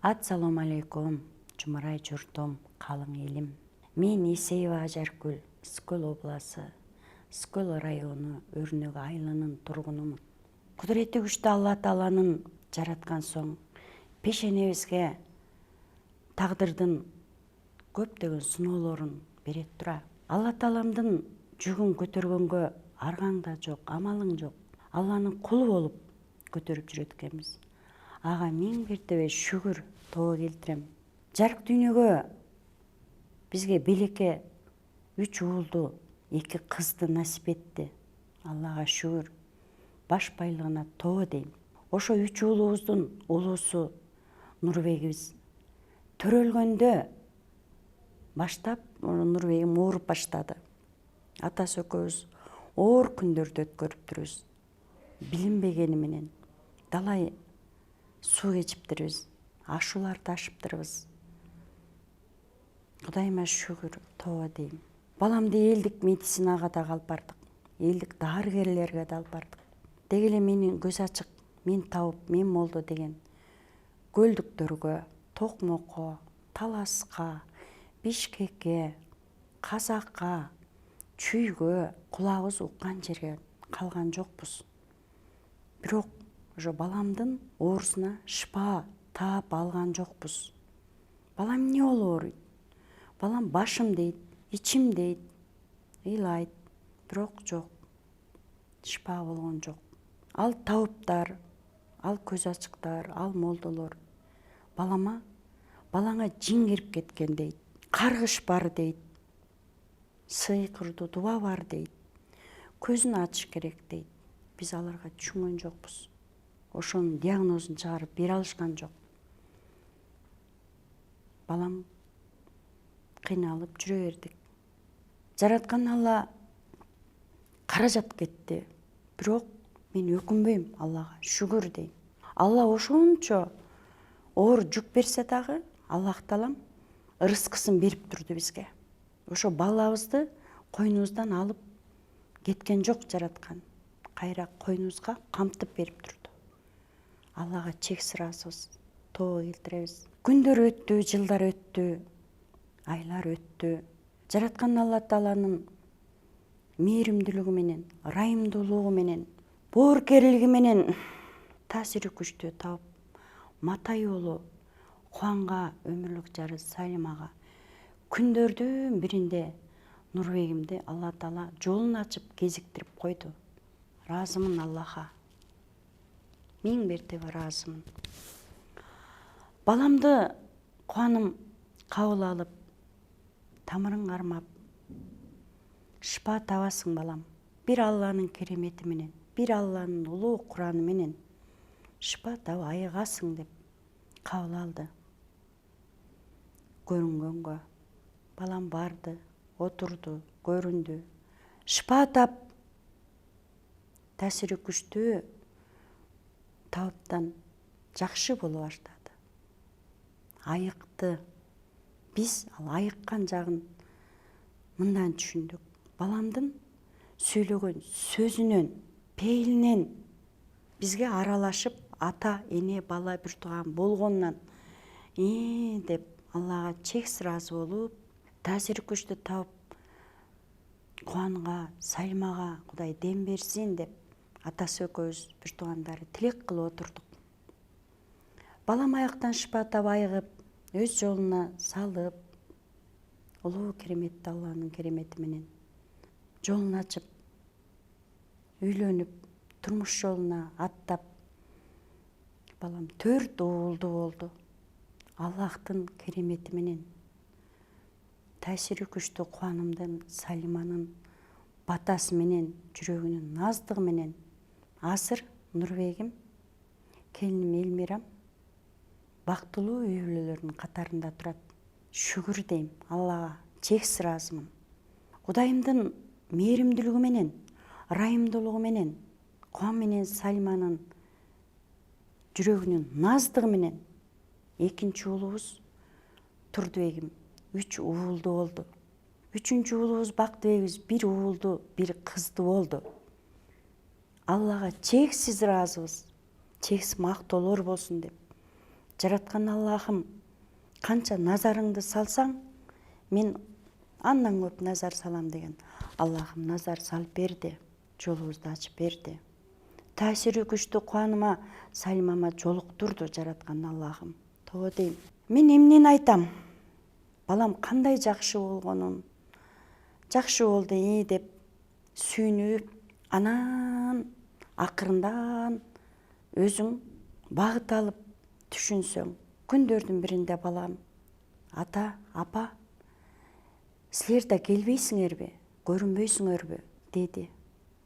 Ассаламу алейкум, жумарай журтум, калың элим. Мен Исеева Ажаргүл, Скөл обласы, Скөл району Өрнөк айылынын тургунумун. Кудурети күчтүү Алла Тааланын жараткан соң пешенебизге тагдырдын көптөгөн сыноолорун берет тура. Алла Тааламдын жүгүн көтөргөнгө аргаң да жок, амалың жок. Алланын кулу болуп көтөрүп жүрөт экенбиз. Ага миң мертебе шүгүр, тобо келтирем. Жарык дүйнөгө бизге белекке 3 уулду, 2 кызды насип этти. Аллага шүгүр. Баш байлыгына тобо дейм. Ошо 3 уулубуздун улуусу Нурбегибиз төрөлгөндө баштап Нурбегим ооруп баштады. Атасы экөөбүз оор күндөрдү өткөрүптүрбүз. Билинбегени менен далай суу кечиптирбиз, ашууларды ашыптырбыз. Кудайыма шүгүр, тобо дейм. Баламды элдик медицинага да алып бардык, элдик дарыгерлерге да алып бардык. Деги эле менин көз ачык, мен табып, мен молду деген Көлдүктөргө, Токмокко, Таласка, Бишкекке, Казакка, Чүйгө кулагыбыз уккан жерге калган жокпуз. Бирок ошо баламдын оорусуна шыпа таап алган жокпуз. Балам эмне болуп ооруйт? Балам башым дейт, ичим дейт, ыйлайт, бирок жок. Шыпа болгон жок. Ал табыптар, ал көз ачыктар, ал молдолор балаңа жин кирип кеткен дейт, каргыш бар дейт, сыйкырдуу дуба бар дейт, көзүн ачыш керек дейт. Биз аларга түшүнгөн жокпуз. Ошонун диагнозун чыгарып бере алышкан жок. Балам кыйналып жүрө бердик. Жараткан Алла каражат кетти. Бирок мен өкүнбөйм, Аллага шүгүр дейм. Алла ошончо оор жүк берсе дагы, Аллах Таалам ырыскысын берип турду бизге. Ошо балабызды койнубуздан алып кеткен жок жараткан. Кайра койнубузга камтып берип турду. Аллага чексиз ыраазыбыз, тобо келтиребиз. Күндөр өттү, жылдар өттү, айлар өттү. Жараткан Алла Тааланын мээримдүүлүгү менен, ырайымдуулугу менен, боорукерлиги менен таасири күчтүү табып, Матай уулу Кубанга, өмүрлүк жары Салимага күндөрдүн биринде Нурбегимди Алла Таала жолун ачып кезиктирип койду. Ыраазымын Аллага. Миң мертебе ыраазымын. Баламды кубаным кабыл алып, тамырын кармап, шыпа табасың балам. Бир Алланын керемети менен, бир Алланын улуу Кураны менен шыпа таап айыгасың деп кабыл алды. Көрүнгөнгө балам барды, отурду, көрүндү. Шыпа таап, таасири күчтүү табыптан жакшы боло баштады. Айыкты. Биз ал айыккан жагын мындан түшүндүк. Баламдын сүйлөгөн сөзүнөн, пейилинен бизге аралашып, ата, эне, бала бир тууган болгонунан деп Аллага чексиз ыраазы болуп, таасири күчтүү табып, Кубанга, Салимага Кудай дем берсин деп атасы экөөбүз бир туугандары тилек кылып отурдук. Балам аяктан шыпа таап айыгып, өз жолуна салып, улуу кереметти Алланын керемети менен жолун ачып, үйлөнүп, турмуш жолуна аттап, балам 4 уулду болду. Аллахтын керемети менен, таасири күчтүү Кубанымдын, Салиманын батасы менен, жүрөгүнүн наздыгы менен азыр Нурбегим, келиним Элмирам бактылуу үй бүлөлөрдүн катарында турат. Шүгүр дейм, Аллага чексиз ыраазымын. Кудайымдын мээримдүүлүгү менен, ырайымдуулугу менен, Кубан менен Салиманын жүрөгүнүн наздыгы менен экинчи уулубуз Турдубегим 3 уулду болду. 3-үncү уулубуз Бактыбегибиз 1 уулду, 1 кызды болду. Аллага чексиз ыраазыбыз. Чексиз мактоолор болсун деп жараткан Аллахым, канча назарыңды салсаң, мен андан көп назар салам деген. Аллахым назар салып берди, жолубузду ачып берди. Таасири күчтүү кубаныма, Салимама жолуктурду жараткан Аллахым. Тоо дейм. Мен эмнени айтам? Балам кандай жакшы болгонун, жакшы болду деп сүйүнүп, анан акырындан өзүң багыт алып түшүнсөң, күндөрдүн биринде балам, ата, апа, силер да келбейсиңерби, көрүнбөйсүңөрбү деди.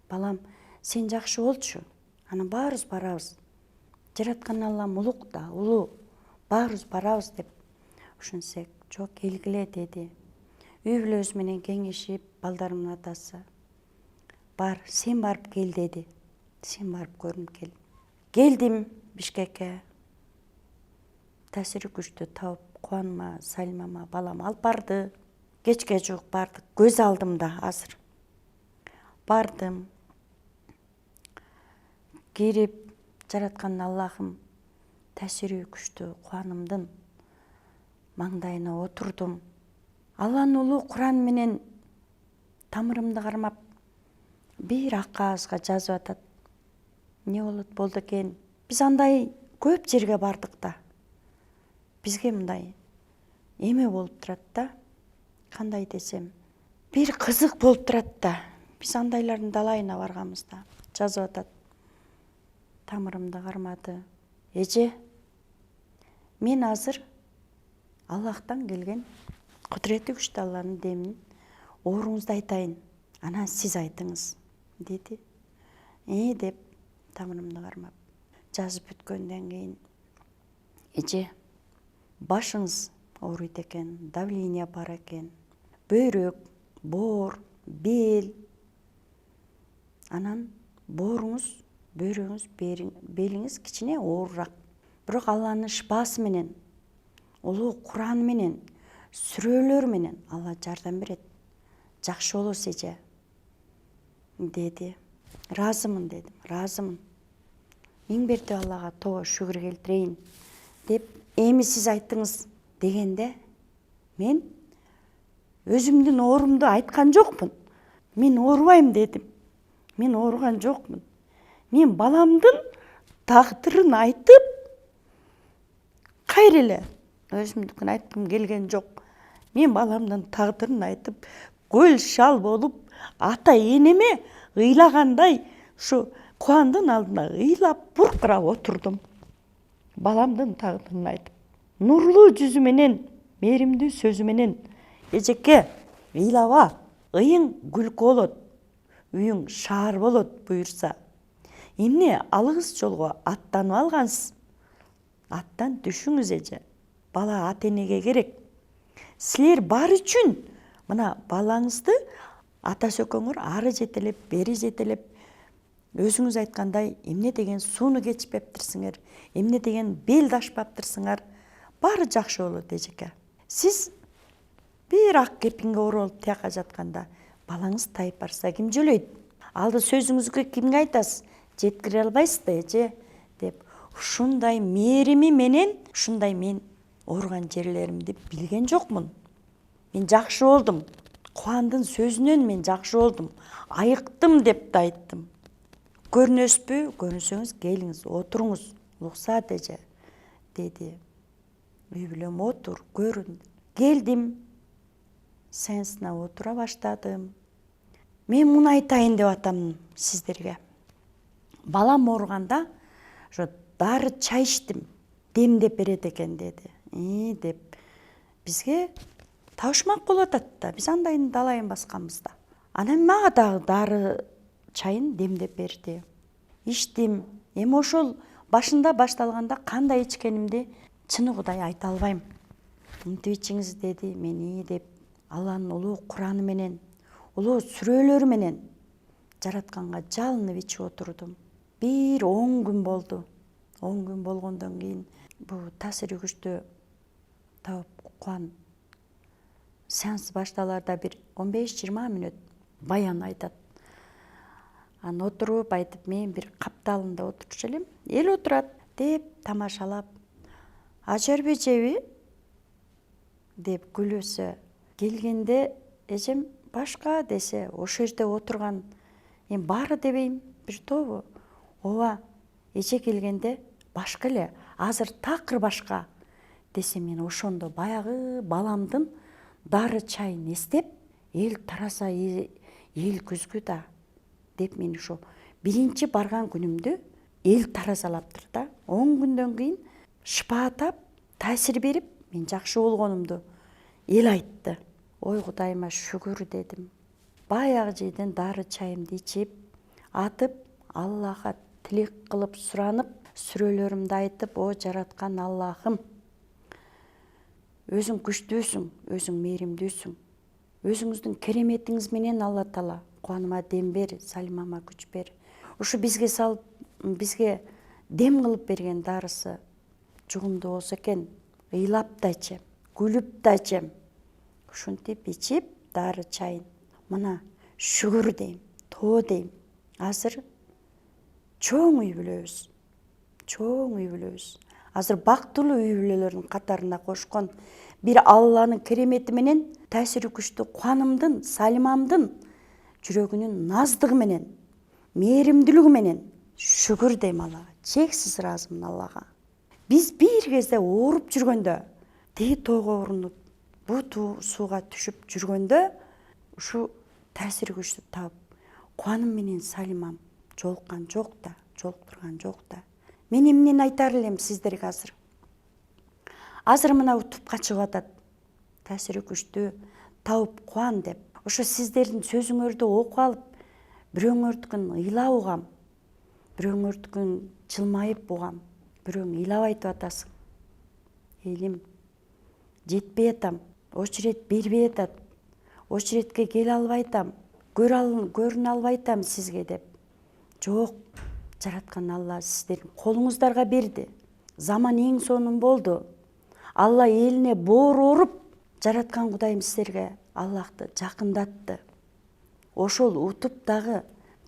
Балам, сен жакшы болчу, анан баарыбыз барабыз. Жараткан Аллам улук да, улуу, баарыбыз барабыз деп ушинсек, жок келгиле деди. Үй бүлөбүз менен кеңешип, балдарымдын атасы, бар, сен барып кел деди. Сен барып көрүнүп кел. Келдим Бишкекке. Таасири күчтүү тауып, кубаныма, Салимама балам алып барды. Кечке жуук бардык, көз алдымда азыр. Бардым. Кирип, жараткан Аллахым, таасири күчтүү кубанымдын маңдайына отурдум. Алланын улуу Куран менен тамырымды кармап, бир ак кагазга жазып атат. Не болду экен? Биз андай көп жерге бардык да. Бизге мындай эме болуп турат да. Кандай десем, бир кызык болуп турат да. Биз андайлардын далайына барганбыз да. Жазып атат. Тамырымды кармады. Эже, мен азыр Аллахтан келген кудурети күчтүү Алланын демин ооруңузду айтайын. Анан сиз айтыңыз, деди. Деп тамырымды кармап жазып бүткөндөн кийин, эже, башыңыз ооруйт экен, давление бар экен, бөйрөк, боор, бел. Анан бооруңуз, бөйрөгүңүз, белиңиз кичине оорураак. Бирок Алланын шыпасы менен, улуу Куран менен, сүрөлөр менен Алла жардам берет. Жакшы болосуз эже, деди. Разымын дедим, разымын. Миң берди Аллага тоо шүгүр келтирейин деп, эми сиз айттыңыз дегенде, мен өзүмдүн оорумду айткан жокмун. Мен оорубайм дедим. Мен ооруган жокмун. Мен баламдын тагдырын айтып, кайра эле өзүмдүкүн айткым келген жок. Мен баламдын тагдырын айтып, көл шал болуп, ата энеме ыйлагандай ушу Кубандын алдына ыйлап, буркурап отурдум. Баламдын тагдырын айтып, нурлуу жүзү менен, мээримдүү сөзү менен, эжеке, ыйлаба, ыйың күлкү болот, үйүң шаар болот буюрса. Эмне алыс жолго аттанып алгансыз? Аттан түшүңүз эже. Бала ата энеге керек. Силер бар үчүн мына балаңызды ата сөкөңөр ары жетелеп, бери жетелеп, өзүңүз айткандай эмне деген сууну кечпептирсиңер, эмне деген бел дашпаптырсыңар. Баары жакшы болот эжеке. Сиз бир ак кепинге оролуп тияка жатканда балаңыз тайып барса ким жөлөйт? Алды сөзүңүзгө кимге айтасыз? Жеткире албайсыз да эже деп, ушундай мээрими менен, ушундай мен ооруган жерлеримди билген жокмун. Мен жакшы болдум. Кубандын сөзүнөн мен жакшы болдум. Айыктым деп да айттым. Көрүнөсүзбү? Көрүнсөңүз келиңиз, отуруңуз. Уруксат эже, деди. Үй бүлөм отур, көрүн. Келдим. Сеансына отура баштадым. Мен муну айтайын деп атам сиздерге. Балам ооруганда ошо дары чай ичтим, демдеп берет экен деди. Деп бизге табышмак болуп атат да, биз андайын далайын басканбыз да. Анан мага дагы дары чайын демдеп берди. Ичтим. Эми ошол башында башталганда кандай ичкенимди чыны Кудай айта албайм. Мынтип ичиңиз деди. Мен деп Алланын улуу Кураны менен, улуу сүрөлөрү менен жаратканга жалынып ичип отурдум. Бир 10 күн болду. 10 күн болгондон кийин бул таасири күчтүү тауып Кубан сеанс башталарда бир 15-20 мүнөт баян айтат. Анан отуруп айтып, мен бир капталында отурчу элем. Эл отурат деп тамашалап, Ажарбы жеби деп күлөсө, келгенде эжем башка десе, ошол жерде отурган эми баары дебейм, бир тобу ооба эже келгенде башка эле, азыр такыр башка десе, мен ошондо баягы баламдын дары чайын эстеп, эл тараса эл күзгү да деп, мен ошо биринчи барган күнүмдү эл таразалаптыр да. 10 күндөн кийин шыпа тап, таасир берип, мен жакшы болгонумду эл айтты. Ой Кудайыма шүгүр дедим. Баягы жейден дары чайымды ичип, атып, Аллахка тилек кылып суранып, сүрөлөрүмдү айтып, о жараткан Аллахым, өзүң күчтүүсүң, өзүң мээримдүүсүң. Өзүңүздүн кереметиңиз менен Алла Таала кубаныма дем бер, Салимама күч бер. Ушу бизге салып, бизге дем кылып берген дарысы жугумдуу болсо экен, ыйлап да ичем, күлүп да ичем. Ушинтип ичип дары чайын, мына шүгүр дейм, тоо дейм. Азыр чоң үй бүлөбүз, чоң үй бүлөбүз. Азыр бактылуу үй бүлөлөрдүн катарына кошкон бир Алланын керемети менен, таасири күчтүү Кубанымдын, Салимамдын жүрөгүнүн наздыгы менен, мээримдүүлүгү менен шүгүр дейм Аллага. Чексиз ыраазымын Аллага. Биз бир кезде ооруп жүргөндө, тиги тоого урунуп, бу сууга түшүп жүргөндө, ушу таасири күчтү таап, Кубаным менен Салимам жолуккан жок да, жолуктурган жок да. Мен эмнени айтар элем сиздерге азыр? Азыр мына утупка чыгып атат. Таасири күчтүү тауып кубан деп. Ошо сиздердин сөзүңөрдү окуп алып, бирөөңөрдүкүн ыйлап угам, бирөөңөрдүкүн жылмайып угам, бирөөң ыйлап айтып атасың. Элим, жетпей атам, очерет бербей атат, очеретке келе албай атам, көрүнө албай атам сизге деп. Жок, жараткан Алла сиздердин колуңуздарга берди. Заман эң сонун болду. Алла элине боор оруп, жараткан Кудайым сиздерге Аллахты жакындатты. Ошол утуп дагы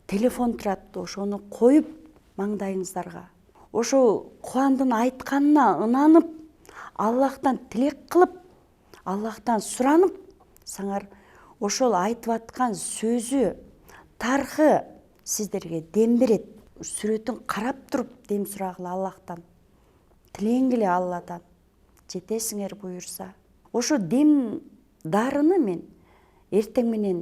телефон турат, ошону коюп маңдайыңыздарга. Ошол Кубандын айтканына ынанып, Аллахтан тилек кылып, Аллахтан суранып, саңар ошол айтып аткан сөзү, тархы сиздерге дем берет. Сүрөтүн карап туруп дем сурагыла Аллахтан. Тилеңгиле Алладан. Жетесиңер буюрса. Ошо дем дарыны мен эртең менен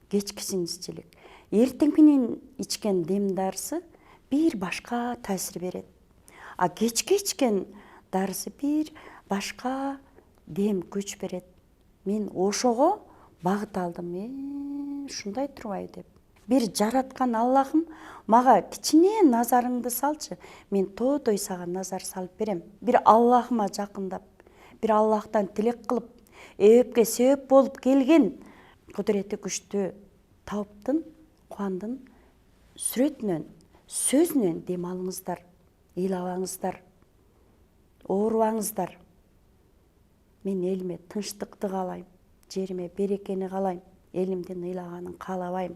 кечкисин ичелик. Эртең менен ичкен дем дарысы бир башка таасир берет. А кечке ичкен дарысы бир башка дем күч берет. Мен ошого багыт алдым. Ушундай турбайбы деп. Бир жараткан Аллахым мага кичине назарыңды салчы, мен тоодой сага назар салып берем. Бир Аллахыма жакындап, бир Аллахтан тилек кылып, эбепке себеп болуп келген кудурети күчтүү Тауптун, Кубандын сүрөтүнөн, сөзүнөн дем алыңыздар, ыйлабаңыздар, оорубаңыздар. Мен элиме тынчтыкты каалайм, жериме берекени каалайм, элимдин ыйлаганын каалабайм.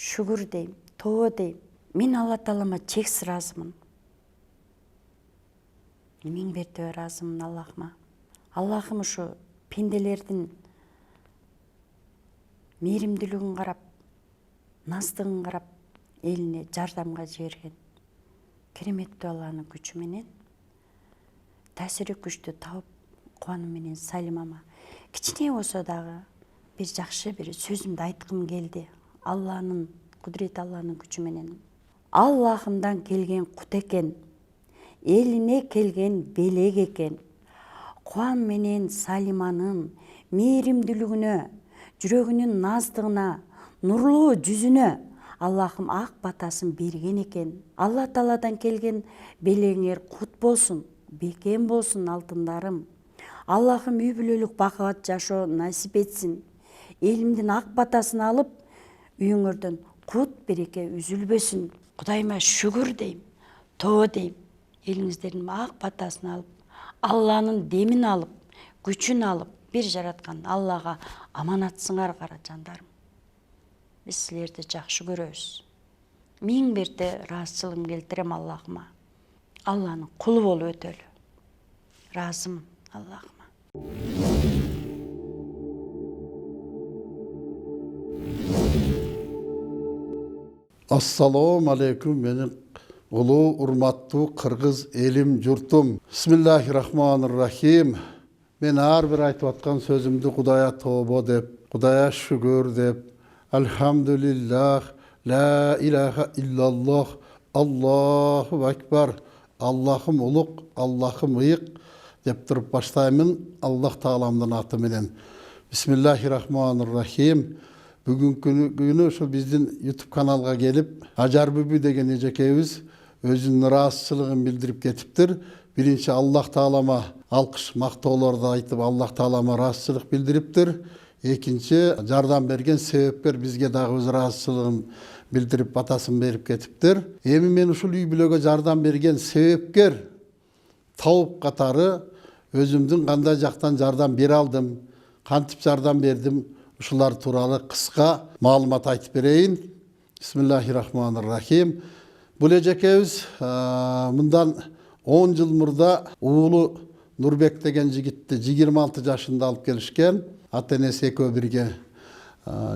Шүгүр дейм, тоо дейм. Мен Алла Таалама чексиз ыраазымын. Миң бирдей ыраазымын Аллахыма. Аллахым ушу пенделердин мээримдүүлүгүн карап, наздыгын карап, элине жардамга жиберген кереметтүү Алланын күчү менен таасири күчтүү Тауып Кубаным менен Салимама кичине болсо дагы бир жакшы бир сөзүмдү айткым келди. Алланын кудурети, Алланын күчү менен. Аллахымдан келген кут экен, элине келген белек экен. Кубан менен Салиманын мээримдүүлүгүнө, жүрөгүнүн наздыгына, нурлуу жүзүнө Аллахым ак батасын берген экен. Алла Тааладан келген белегиңер кут болсун, бекем болсун алтындарым. Аллахым үй бүлөлүк бакыт жашоо насип этсин. Элимдин ак батасын алып, үйүңөрдөн кут береке үзүлбөсүн. Кудайыма шүгүр дейм, тоо дейм. Элиңиздердин ак батасын алып, Алланын демин алып, күчүн алып, бир жараткан Аллага аманатсыңар кара жандарым. Биз силерди жакшы көрөбүз. Миң бирде ыраазычылыгым келтирем Аллахыма. Алланын кулу болуп өтөлү. Разымын Аллахыма. Assalamu alaikum benim ulu urmattu Kırgız elim jurtum. Bismillahirrahmanirrahim. Men har bir aytıp atkan sözümdü Kudaya toba dep, Kudaya şükür dep, elhamdülillah, la ilahe illallah, Allahu ekber, Allah'ım uluk, Allah'ım ıyık dep durup başlayımın Allah Taalamdan atı menen. Bismillahirrahmanirrahim. Bugünkü günü şu bizden YouTube kanalga gelip Acar Bübü degen ejekebиz özünün rahatsızlığını bildirip ketiptir. Birinci Allah Taalama alkış maktoolardı aytıp Allah Taalama rahatsızlık bildiriptir. Ekinci jardam bergen sebepler bizge dagы öz rahatsızlığын bildirip batasın berip ketiptir. Эми мен ушул үй бүлөгө жардам берген себепкер тауып катары өзүмдүн кандай жактан жардам бере алдым, кантип жардам бердим, ушулар тууралуу кыска маалымат айтып берейин. Bismillahirrahmanirrahim. Бул эжекебиз мындан 10 жыл мурда уулу Нурбек деген жигитти 26 жашында алып келишкен. Ата энеси экөө бирге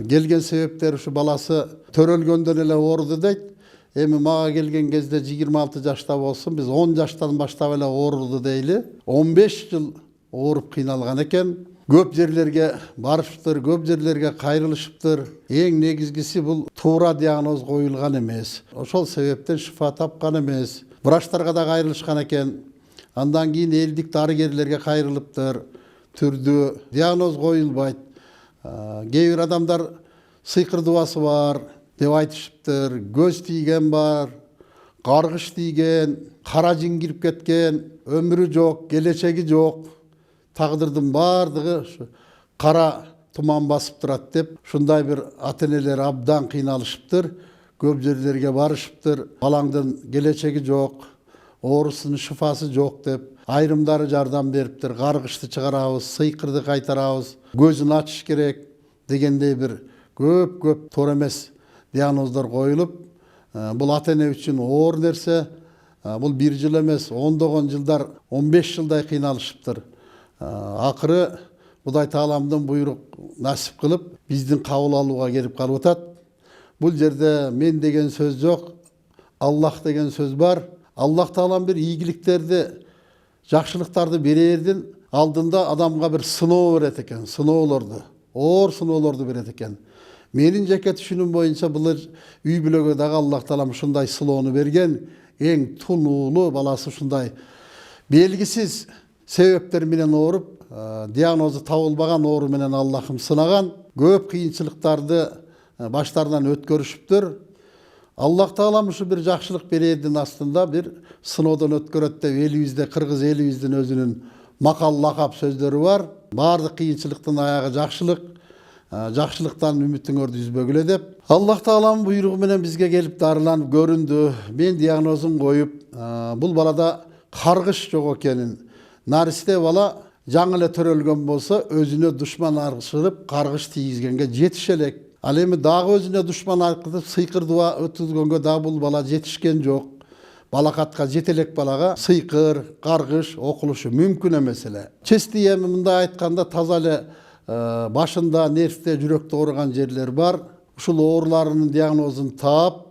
келген себептери ушу баласы төрөлгөндөн эле ооруду дейт. Эми мага келген кезде 26 жашта болсун, биз 10 жаштан баштап эле ооруду дейли. 15 жыл ооруп кыйналган экен. Көп жерлерге барышыптыр, көп жерлерге кайрылышыптыр. Эң негизгиси бул туура диагноз коюлган эмес. Ошол себептен шифа тапкан эмес. Врачтарга да кайрылышкан экен. Андан кийин элдик дарыгерлерге кайрылыптыр. Түрдүү диагноз коюлбайт. Кээ бир адамдар сыйкыр дубасы бар деп айтышыптыр. Көз тийген бар, каргыш тийген, кара жин кирип кеткен, өмүрү жок, келечеги жок. Тагдырдын бардыгы кара туман басып турат деп, ушундай бир ата энелер абдан кыйналышыптыр. Көп жерлерге барышыптыр. Балаңдын келечеги жок, оорусунун шифасы жок деп, айрымдары жардам бериптир. Каргышты чыгарабыз, сыйкырды кайтарабыз, көзүн ачыш керек дегендей бир көп туура эмес диагноздор коюлуп, бул ата эне үчүн оор нерсе. Бул 1 жыл эмес, ондогон жылдар, 15 жылдай кыйналышыптыр. Акыры Кудай Тааламдын буйрук насип кылып, биздин кабыл алууга келип калып атат. Бул жерде мен деген сөз жок, Аллах деген сөз бар. Аллах Таалам бир ийгиликтерди, жакшылыктарды берердин алдында адамга бир сыноо берет экен, сыноолорду, оор сыноолорду берет экен. Менин жеке түшүнүм боюнча бул үй бүлөгө дагы Аллах Таалам ушундай сыноону берген. Эң тунуулуу баласы ушундай белгисиз себептер менен ооруп, диагнозу табылбаган оору менен Аллахым сынаган, көп кыйынчылыктарды баштарынан өткөрүшүптүр. Аллах Таалам ушу бир жакшылык берердин астында бир сыноодон өткөрөт деп элибизде, кыргыз элибиздин өзүнүн макал лакап сөздөрү бар. Бардык кыйынчылыктын аягы жакшылык, жакшылыктан үмүтүңөрдү үзбөгүлө деп. Аллах Таалам буйругу менен бизге келип дарыланып көрүндү. Мен диагнозун коюп, бул балада каргыш жок экенин, наристе бала жаңы эле төрөлгөн болсо өзүнө душман аргышырып каргыш тийгизгенге жетише элек. Ал эми дагы өзүнө душман аркытып сыйкыр дуа өткөзгөнгө да бул бала жетишкен жок. Балакатка жетелек балага сыйкыр, каргыш окулушу мүмкүн эмес эле. Чести эми мындай айтканда таза эле башында, нервде, жүрөктө ооруган жерлер бар. Ушул ооруларынын диагнозун таап,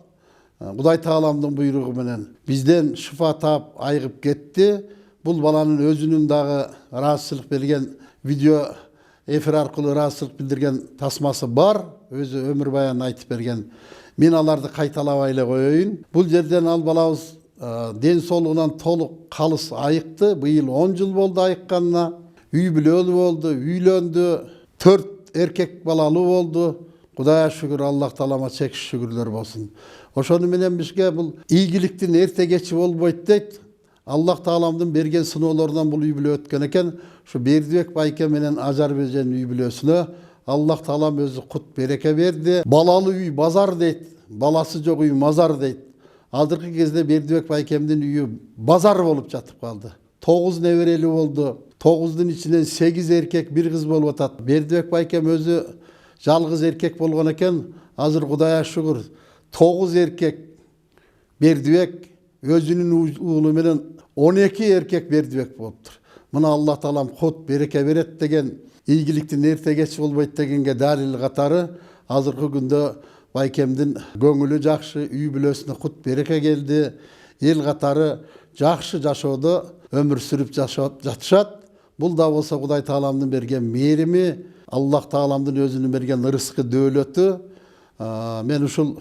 Кудай Тааламдын буйругу менен бизден шифа таап айыгып кетти. Бул баланын өзүнүн дагы раатсыздык берген видео эфир аркылуу раатсыздык билдирген тасмасы бар. Өзү өмүр баян айтып берген. Мен аларды кайталабай эле коеюн. Бул жерден ал балабыз ден соолугунан толук калыс айыкты. Быйыл 10 жыл болду айыкканына. Үй бүлөлүү болду, үйлөндү. 4 эркек балалуу болду. Кудайга шүгүр, Аллах Таалама чексиз шүгүрлөр болсун. Ошону менен бизге бул ийгиликтин эрте кечи болбойт дейт. Аллах Тааламдын берген сыноолорунан бул үй бүлө өткөн экен. Ушу Бердибек байке менен Ажар Бежен үй бүлөсүнө Аллах Таалам өзү кут береке берди. Балалы үй базар дейт, баласы жок үй мазар дейт. Алдыркы кезде Бердибек байкемдин үйү базар болуп жатып калды. 9 неберели болду. 9'dun içinden 8 erkek, 1 kız болуп атат. Бердибек байкем өзү жалгыз эркек болгон экен. Азыр Кудайга шүгүр 9 эркек Бердибек өзүнүн уулу менен 12 эркек Бердибек болуптур. мына Алла таалам кут береке берет деген, ийгиликтин эрте кеч болбойт дегенге далил катары азыркы күндө байкемдин көңүлү жакшы, үй бүлөсүнө кут береке келди. Эл катары жакшы жашоодо өмүр сүрүп жатышат. Бул да болсо Кудай тааламдын берген мээрими, Аллах тааламдын өзүнүн берген ырыскы дөөлөтү. Мен ушул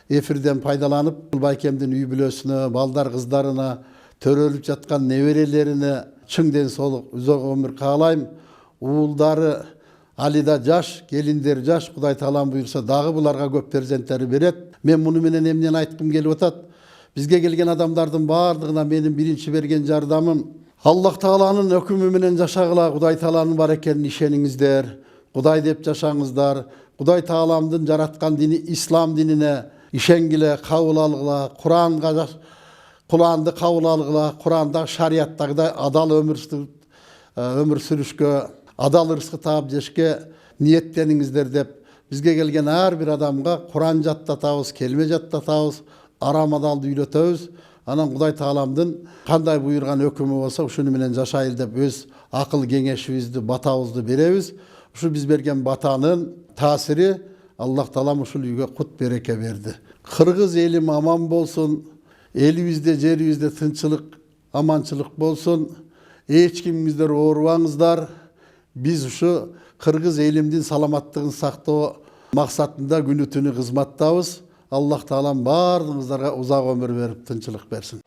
эфирден пайдаланып байкемдин үй бүлөсүнө, балдар кыздарына, төрөлүп жаткан неберелерине чың ден соолук, үзөк өмүр каалайм. Уулдары али да жаш, келиндер жаш, Кудай таалам буйрса дагы буларга көп перзенттери берет. Мен муну менен эмнени айткым келип атат? Бизге келген адамдардын баардыгына менин биринчи берген жардамым Аллах тааланын өкүмү менен жашагыла, Кудай тааланын бар экенин ишениңиздер, Кудай деп жашаңыздар, Кудай тааламдын жараткан дини ислам динине ишенгиле, кабыл алгыла, Куранды кабыл алгыла, Курандагы шарияттагыдай адал өмүр сүрүшкө, адал ырыскы таап жешке ниеттениңиздер деп бизге келген ар бир адамга Куран жаттатабыз, келме жаттатабыз, арам адалды үйрөтөбүз. Анан Кудай тааламдын кандай буйрган өкүмү болсо ушуну менен жашайлы деп өз акыл кеңешибизди, батабызды беребиз. Ушу биз берген батанын таасири Аллах таалам ушул үйгө кут береке берди. Кыргыз элим аман болсун, элибизде, жерибизде тынчылык, аманчылык болсун. Эч кимиңиздер оорубаңыздар. Биз ушу кыргыз элимдин саламаттыгын сактоо максатында күнү түнү кызматтабыз. Аллах таалам баарыңыздарга узак өмүр берип тынчылык берсин.